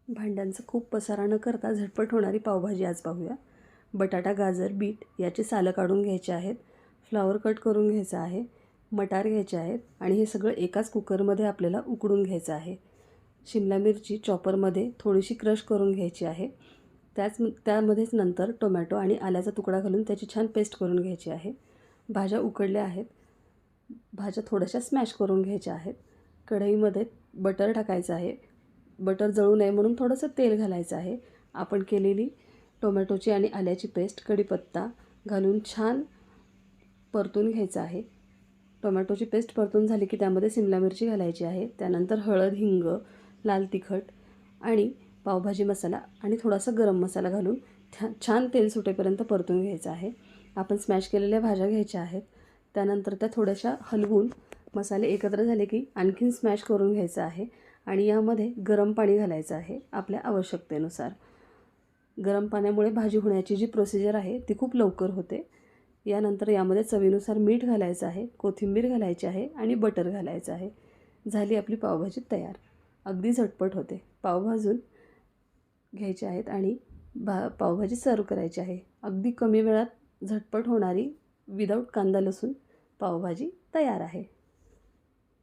भांड्यांचा खूप पसारा न करता झटपट होणारी पावभाजी आज पाहूया. बटाटा, गाजर, बीट याची सालं काढून घ्यायची आहेत. फ्लॉवर कट करून घ्यायचा आहे. मटार घ्यायचे आहेत आणि हे सगळं एकाच कुकरमध्ये आपल्याला उकडून घ्यायचं आहे. शिमला मिरची चॉपरमध्ये थोडीशी क्रश करून घ्यायची आहे. त्यामध्येच नंतर टोमॅटो आणि आल्याचा तुकडा घालून त्याची छान पेस्ट करून घ्यायची आहे. भाज्या उकडल्या आहेत. भाज्या थोड्याशा स्मॅश करून घ्यायच्या आहेत. कढईमध्ये बटर टाकायचं आहे. बटर जळू नये म्हणून थोडंसं तेल घालायचं आहे. आपण केलेली टोमॅटोची आणि आल्याची पेस्ट, कढीपत्ता घालून छान परतून घ्यायचं आहे. टोमॅटोची पेस्ट परतून झाली की त्यामध्ये सिमला मिरची घालायची आहे. त्यानंतर हळद, हिंग, लाल तिखट आणि पावभाजी मसाला आणि थोडासा गरम मसाला घालून छान तेल सुटेपर्यंत परतून घ्यायचं आहे. आपण स्मॅश केलेल्या भाज्या घ्यायच्या आहेत. त्यानंतर त्या थोड्याशा हलवून मसाले एकत्र झाले की आणखीन स्मॅश करून घ्यायचं आहे आणि यामध्ये गरम पाणी घालायचं आहे आपल्या आवश्यकतेनुसार. गरम पाण्यामुळे भाजी होण्याची जी प्रोसिजर आहे ती खूप लवकर होते. यानंतर यामध्ये चवीनुसार मीठ घालायचं आहे, कोथिंबीर घालायची आहे आणि बटर घालायचं आहे. झाली आपली पावभाजी तयार. अगदी झटपट होते. पाव भाजून घ्यायचे आहेत आणि पावभाजी सर्व करायची आहे. अगदी कमी वेळात झटपट होणारी विदाऊट कांदा लसूण पावभाजी तयार आहे.